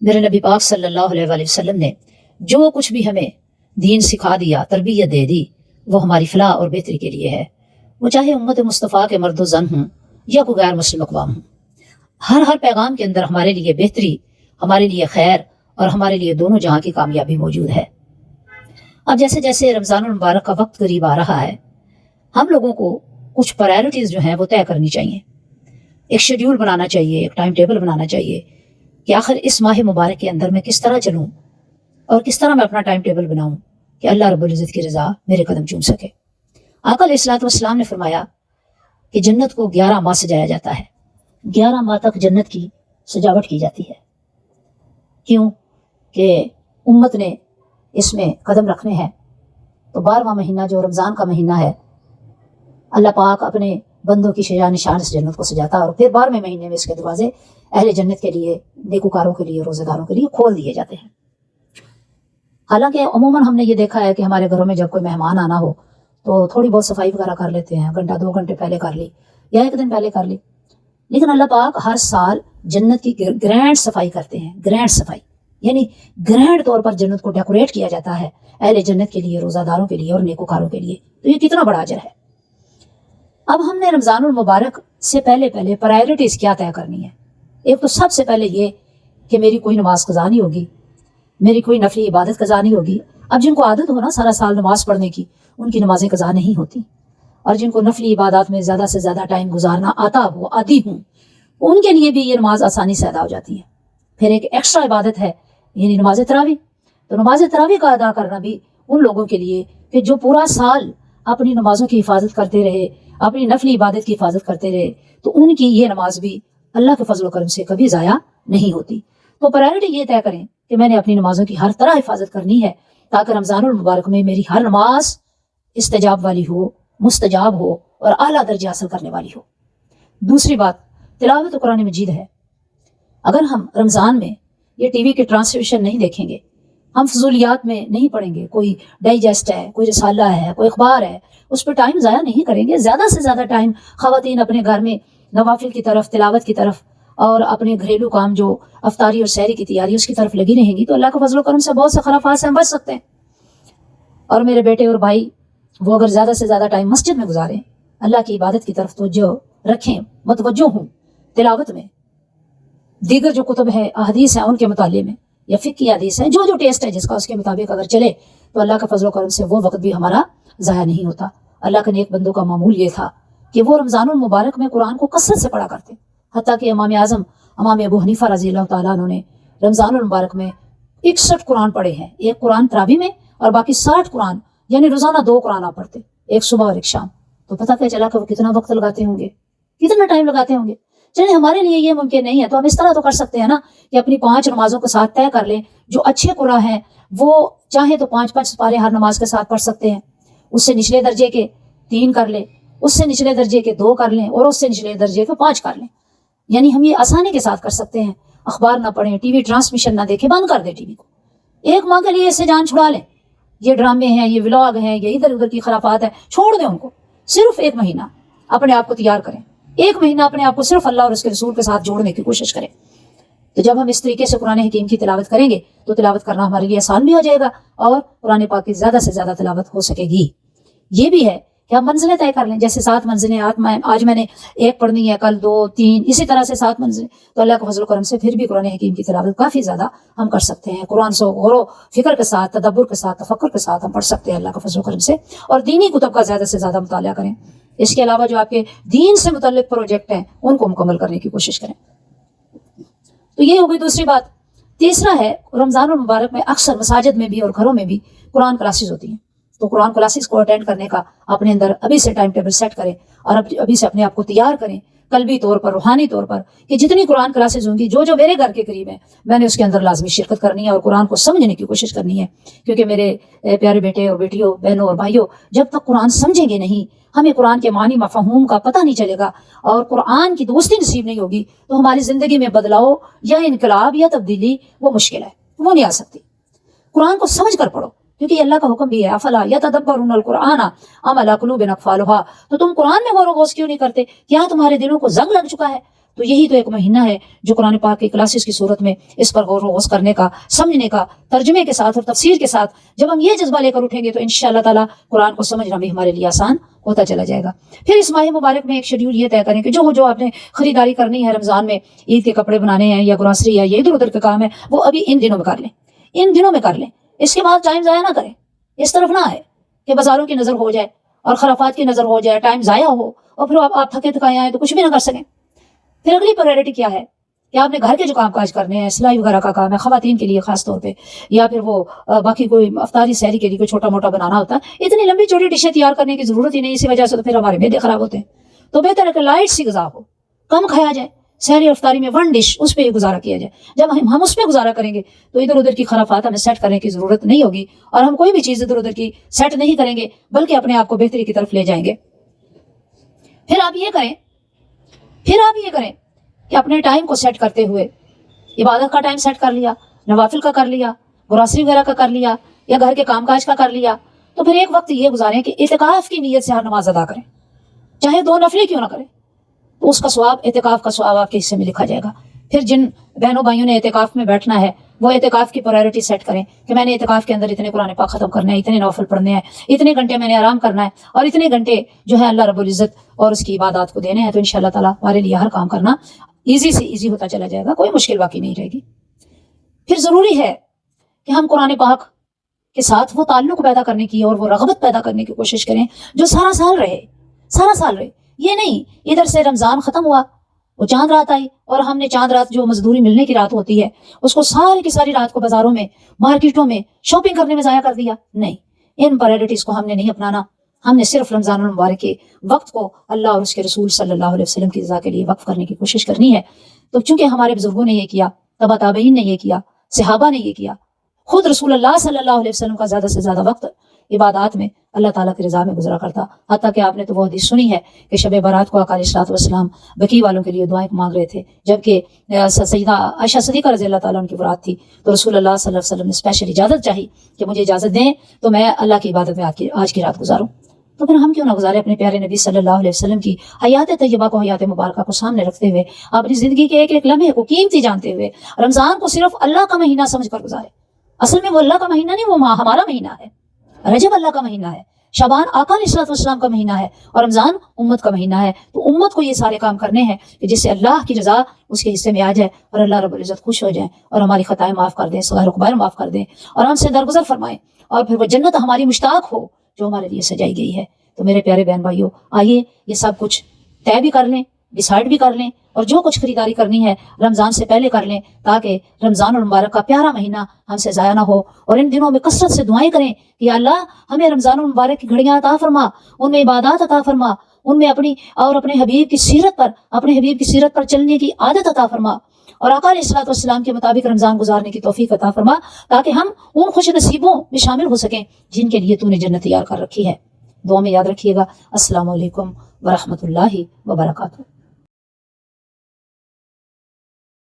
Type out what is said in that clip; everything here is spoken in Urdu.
میرے نبی پاک صلی اللہ علیہ وآلہ وسلم نے جو کچھ بھی ہمیں دین سکھا دیا، تربیت دے دی، وہ ہماری فلاح اور بہتری کے لیے ہے، وہ چاہے امت مصطفیٰ کے مرد و زن ہوں یا کوئی غیر مسلم اقوام ہوں۔ ہر پیغام کے اندر ہمارے لیے بہتری، ہمارے لیے خیر اور ہمارے لیے دونوں جہاں کی کامیابی موجود ہے۔ اب جیسے جیسے رمضان المبارک کا وقت قریب آ رہا ہے، ہم لوگوں کو کچھ پرائرٹیز جو ہیں وہ طے کرنی چاہیے، ایک شیڈیول بنانا چاہیے، ایک ٹائم ٹیبل بنانا چاہیے کہ آخر اس ماہ مبارک کے اندر میں کس طرح چلوں اور کس طرح میں اپنا ٹائم ٹیبل بناؤں کہ اللہ رب العزت کی رضا میرے قدم چوم سکے۔ آقا علیہ الصلوۃ والسلام نے فرمایا کہ جنت کو 11 ماہ سجایا جاتا ہے، 11 ماہ تک جنت کی سجاوٹ کی جاتی ہے۔ کیوں کہ امت نے اس میں قدم رکھنے ہیں، تو 12واں مہینہ جو رمضان کا مہینہ ہے، اللہ پاک اپنے بندوں کی شجاع نشان سے جنت کو سجاتا ہے، اور پھر 12ویں مہینے میں اس کے دروازے اہل جنت کے لیے، نیکوکاروں کے لیے، روزہ داروں کے لیے کھول دیے جاتے ہیں۔ حالانکہ عموماً ہم نے یہ دیکھا ہے کہ ہمارے گھروں میں جب کوئی مہمان آنا ہو تو تھوڑی بہت صفائی وغیرہ کر لیتے ہیں، گھنٹہ 2 گھنٹے پہلے کر لی یا 1 دن پہلے کر لی، لیکن اللہ پاک ہر سال جنت کی گرینڈ صفائی کرتے ہیں۔ گرینڈ صفائی یعنی گرینڈ طور پر جنت کو ڈیکوریٹ کیا جاتا ہے اہل جنت کے لیے، روزہ داروں کے لیے اور نیکوکاروں کے لیے۔ تو یہ کتنا بڑا اجر ہے۔ اب ہم نے رمضان المبارک سے پہلے پرائرٹیز کیا طے کرنی ہے۔ ایک تو سب سے پہلے یہ کہ میری کوئی نماز قضا نہیں ہوگی، میری کوئی نفلی عبادت قضا نہیں ہوگی۔ اب جن کو عادت ہو نا سارا سال نماز پڑھنے کی، ان کی نمازیں قضا نہیں ہوتی، اور جن کو نفلی عبادات میں زیادہ سے زیادہ ٹائم گزارنا آتا ہو، عادی ہوں، ان کے لیے بھی یہ نماز آسانی سے ادا ہو جاتی ہے۔ پھر ایک ایکسٹرا عبادت ہے یعنی نماز تراویح۔ تو نماز تراویح کا ادا کرنا بھی ان لوگوں کے لیے کہ جو پورا سال اپنی نمازوں کی حفاظت کرتے رہے، اپنی نفلی عبادت کی حفاظت کرتے رہے، تو ان کی یہ نماز بھی اللہ کے فضل و کرم سے کبھی ضائع نہیں ہوتی۔ تو پرائرٹی یہ طے کریں کہ میں نے اپنی نمازوں کی ہر طرح حفاظت کرنی ہے تاکہ رمضان المبارک میں میری ہر نماز استجاب والی ہو، مستجاب ہو اور اعلیٰ درجہ حاصل کرنے والی ہو۔ دوسری بات تلاوت قرآن مجید ہے۔ اگر ہم رمضان میں یہ ٹی وی کے ٹرانسلیشن نہیں دیکھیں گے، ہم فضولیات میں نہیں پڑھیں گے، کوئی ڈائجسٹ ہے، کوئی رسالہ ہے، کوئی اخبار ہے، اس پہ ٹائم ضائع نہیں کریں گے، زیادہ سے زیادہ ٹائم خواتین اپنے گھر میں نوافل کی طرف، تلاوت کی طرف اور اپنے گھریلو کام جو افطاری اور سحری کی تیاری اس کی طرف لگی رہیں گی، تو اللہ کے فضل و کرم سے بہت سے خلافات سے ہم بچ سکتے ہیں۔ اور میرے بیٹے اور بھائی وہ اگر زیادہ سے زیادہ ٹائم مسجد میں گزاریں، اللہ کی عبادت کی طرف توجہ رکھیں، متوجہ ہوں، تلاوت میں، دیگر جو کتب ہے، احادیث ہیں، ان کے مطالعے میں، یا فقہ کی حدیث ہے، جو ٹیسٹ ہے جس کا اس کے مطابق اگر چلے، تو اللہ کا فضل و کرم سے وہ وقت بھی ہمارا ضائع نہیں ہوتا۔ اللہ کے نیک بندوں کا معمول یہ تھا کہ وہ رمضان المبارک میں قرآن کو کثرت سے پڑھا کرتے، حتیٰ کہ امام اعظم امام ابو حنیفہ رضی اللہ تعالیٰ عنہ نے رمضان المبارک میں 61 قرآن پڑھے ہیں، ایک قرآن تراویح میں اور باقی 60 قرآن، یعنی روزانہ 2 قرآن آپ پڑھتے، ایک صبح اور ایک شام۔ تو پتہ کیا چلا کہ وہ کتنا وقت لگاتے ہوں گے، کتنا ٹائم لگاتے ہوں گے۔ چلیں ہمارے لیے یہ ممکن نہیں ہے تو ہم اس طرح تو کر سکتے ہیں نا کہ اپنی 5 نمازوں کے ساتھ طے کر لیں، جو اچھے قرآ ہیں وہ چاہیں تو 5 سپارے ہر نماز کے ساتھ پڑھ سکتے ہیں، اس سے نچلے درجے کے 3 کر لیں، اس سے نچلے درجے کے 2 کر لیں، اور اس سے نچلے درجے کے 5 کر لیں۔ یعنی ہم یہ آسانی کے ساتھ کر سکتے ہیں، اخبار نہ پڑھیں، ٹی وی ٹرانسمیشن نہ دیکھیں، بند کر دیں ٹی وی کو، 1 ماہ کے لیے اس سے جان چھڑا لیں۔ یہ ڈرامے ہیں، یہ ولاگ ہیں، یہ ادھر ادھر کی خرافات ہیں، چھوڑ دیں ان کو۔ صرف 1 مہینہ اپنے آپ کو تیار کریں، 1 مہینہ اپنے آپ کو صرف اللہ اور اس کے رسول کے ساتھ جوڑنے کی کوشش کریں۔ تو جب ہم اس طریقے سے قرآن حکیم کی تلاوت کریں گے تو تلاوت کرنا ہمارے لیے آسان بھی ہو جائے گا اور قرآن پاک کی زیادہ سے زیادہ تلاوت ہو سکے گی۔ یہ بھی ہے کہ ہم منزلیں طے کر لیں، جیسے 7 منزلیں آج میں نے 1 پڑھنی ہے، کل 2 3، اسی طرح سے 7 منزلیں، تو اللہ کے فضل و کرم سے پھر بھی قرآن حکیم کی تلاوت کافی زیادہ ہم کر سکتے ہیں۔ قرآن سے غور و فکر کے ساتھ، تدبر کے ساتھ، تفکر کے ساتھ ہم پڑھ سکتے ہیں اللہ کے فضل و کرم سے، اور دینی کتب کا زیادہ سے زیادہ مطالعہ کریں۔ اس کے علاوہ جو آپ کے دین سے متعلق پروجیکٹ ہیں ان کو مکمل کرنے کی کوشش کریں۔ تو یہ ہو گئی دوسری بات۔ تیسرا ہے رمضان المبارک میں اکثر مساجد میں بھی اور گھروں میں بھی قرآن کلاسز ہوتی ہیں، تو قرآن کلاسز کو اٹینڈ کرنے کا اپنے اندر ابھی سے ٹائم ٹیبل سیٹ کریں اور ابھی سے اپنے آپ کو تیار کریں، قلبی طور پر، روحانی طور پر، کہ جتنی قرآن کلاسز ہوں گی جو میرے گھر کے قریب ہیں، میں نے اس کے اندر لازمی شرکت کرنی ہے اور قرآن کو سمجھنے کی کوشش کرنی ہے، کیونکہ میرے پیارے بیٹے اور بیٹیوں، بہنوں اور بھائیوں، جب تک قرآن سمجھیں گے نہیں، ہمیں قرآن کے معنی مفہوم کا پتہ نہیں چلے گا اور قرآن کی دوستی نصیب نہیں ہوگی، تو ہماری زندگی میں بدلاؤ یا انقلاب یا تبدیلی وہ مشکل ہے، وہ نہیں آ سکتی۔ قرآن کو سمجھ کر پڑھو، کیونکہ اللہ کا حکم بھی ہے، افلا یتدبرون القرآن ام علی قلوب اقفالها، تو تم قرآن میں غور و خوض کیوں نہیں کرتے؟ کیا تمہارے دلوں کو زنگ لگ چکا ہے؟ تو یہی تو ایک مہینہ ہے جو قرآن پاک کی کلاسز کی صورت میں اس پر غور و خوض کرنے کا، سمجھنے کا، ترجمے کے ساتھ اور تفسیر کے ساتھ جب ہم یہ جذبہ لے کر اٹھیں گے تو انشاءاللہ تعالیٰ قرآن کو سمجھنا بھی ہمارے لیے آسان ہوتا چلا جائے گا۔ پھر اس ماہ مبارک میں ایک شیڈیول یہ طے کریں کہ جو آپ نے خریداری کرنی ہے رمضان میں، عید کے کپڑے بنانے ہیں یا گروسری یا یہ ادھر ادھر کے کام ہے، وہ ابھی ان دنوں میں کر لیں، ان دنوں میں کر لیں۔ اس کے بعد ٹائم ضائع نہ کریں، اس طرف نہ آئے کہ بازاروں کی نظر ہو جائے اور خرافات کی نظر ہو جائے، ٹائم ضائع ہو اور پھر آپ تھکے تھکائے آئیں تو کچھ بھی نہ کر سکیں۔ پھر اگلی پرائرٹی کیا ہے کہ آپ نے گھر کے جو کام کاج کرنے ہیں، سلائی وغیرہ کا کام ہے خواتین کے لیے خاص طور پہ، یا پھر وہ باقی کوئی افطاری سحری کے لیے کوئی چھوٹا موٹا بنانا ہوتا ہے، اتنی لمبی چوڑی ڈشیں تیار کرنے کی ضرورت ہی نہیں، اسی وجہ سے تو پھر ہمارے معدے خراب ہوتے ہیں۔ تو بہتر ہے کہ لائٹ سی غذا ہو، کم کھایا جائے، سحری افطاری میں ون ڈش اس پہ ہی گزارا کیا جائے۔ جب ہم اس پہ گزارا کریں گے تو ادھر ادھر کی خرافات ہمیں سیٹ کرنے کی ضرورت نہیں ہوگی، اور ہم کوئی بھی چیز ادھر ادھر کی سیٹ نہیں کریں گے بلکہ اپنے آپ کو بہتری کی طرف لے جائیں گے۔ پھر آپ یہ کریں کہ اپنے ٹائم کو سیٹ کرتے ہوئے عبادت کا ٹائم سیٹ کر لیا، نوافل کا کر لیا، گروسری وغیرہ کا کر لیا، یا گھر کے کام کاج کا کر لیا، تو پھر ایک وقت یہ گزاریں کہ اعتکاف کی نیت سے ہر نماز ادا کریں، چاہے 2 نفلی کیوں نہ کریں، تو اس کا ثواب، اعتکاف کا ثواب آپ کے حصے میں لکھا جائے گا۔ پھر جن بہنوں بھائیوں نے اعتکاف میں بیٹھنا ہے وہ اعتکاف کی پرائرٹی سیٹ کریں کہ میں نے اعتکاف کے اندر اتنے قرآن پاک ختم کرنے ہیں، اتنے نوافل پڑھنے ہیں، اتنے گھنٹے میں نے آرام کرنا ہے، اور اتنے گھنٹے جو ہے اللہ رب العزت اور اس کی عبادات کو دینے ہیں۔ تو انشاءاللہ تعالیٰ ہمارے لیے ہر کام کرنا ایزی سے ایزی ہوتا چلا جائے گا، کوئی مشکل باقی نہیں رہے گی۔ پھر ضروری ہے کہ ہم قرآن پاک کے ساتھ وہ تعلق پیدا کرنے کی اور وہ رغبت پیدا کرنے کی کوشش کریں جو سارا سال رہے۔ یہ نہیں ادھر سے رمضان ختم ہوا، وہ چاند رات آئی اور ہم نے چاند رات جو مزدوری ملنے کی رات ہوتی ہے اس کو ساری کی ساری رات کو بازاروں میں، مارکیٹوں میں شاپنگ کرنے میں ضائع کر دیا۔ نہیں، ان پرائرٹیز کو ہم نے نہیں اپنانا۔ ہم نے صرف رمضان المبارک کے وقت کو اللہ اور اس کے رسول صلی اللہ علیہ وسلم کی رضا کے لیے وقف کرنے کی کوشش کرنی ہے۔ تو چونکہ ہمارے بزرگوں نے یہ کیا، تبا تابعین نے یہ کیا، صحابہ نے یہ کیا، خود رسول اللہ صلی اللہ علیہ وسلم کا زیادہ سے زیادہ وقت عبادات میں اللہ تعالیٰ کی رضا میں گزرا کرتا، حتیٰ کہ آپ نے تو وہ حدیث سنی ہے کہ شب برات کو آقا علیہ الصلوۃ والسلام بقیع والوں کے لیے دعائیں مانگ رہے تھے، جبکہ سیدہ عائشہ صدیقہ رضی اللہ تعالیٰ عنہ کی برات تھی، تو رسول اللہ صلی اللہ علیہ وسلم نے اسپیشل اجازت چاہی کہ مجھے اجازت دیں تو میں اللہ کی عبادت میں آج کی رات گزاروں۔ تو پھر ہم کیوں نہ گزارے اپنے پیارے نبی صلی اللہ علیہ وسلم کی حیات طیبہ کو، حیات مبارکہ کو سامنے رکھتے ہوئے، اپنی زندگی کے ایک ایک لمحے کو قیمتی جانتے ہوئے رمضان کو صرف اللہ کا مہینہ سمجھ کر گزارے۔ اصل میں وہ اللہ کا مہینہ نہیں، وہ ہمارا مہینہ ہے۔ رجب اللہ کا مہینہ ہے، شعبان آقا علیہ الصلوۃ والسلام کا مہینہ ہے، اور رمضان امت کا مہینہ ہے۔ تو امت کو یہ سارے کام کرنے ہیں کہ جس سے اللہ کی رضا اس کے حصے میں آ جائے اور اللہ رب العزت خوش ہو جائیں اور ہماری خطائیں معاف کر دیں، صغائر و کبائر معاف کر دیں اور ہم سے درگزر فرمائیں، اور پھر وہ جنت ہماری مشتاق ہو جو ہمارے لیے سجائی گئی ہے۔ تو میرے پیارے بہن بھائیوں، آئیے یہ سب کچھ طے بھی کر لیں، ڈیسائیڈ بھی کر لیں، اور جو کچھ خریداری کرنی ہے رمضان سے پہلے کر لیں، تاکہ رمضان المبارک کا پیارا مہینہ ہم سے ضائع نہ ہو۔ اور ان دنوں میں کثرت سے دعائیں کریں کہ یا اللہ ہمیں رمضان المبارک کی گھڑیاں عطا فرما، ان میں عبادات عطا فرما، ان میں اپنے حبیب کی سیرت پر چلنے کی عادت عطا فرما، اور آقا علیہ الصلوۃ والسلام کے مطابق رمضان گزارنے کی توفیق عطا فرما، تاکہ ہم ان خوش نصیبوں میں شامل ہو سکیں جن کے لیے تو نے جنت تیار کر رکھی ہے۔ دعا میں یاد رکھیے گا۔ السلام علیکم ورحمۃ اللہ وبرکاتہ۔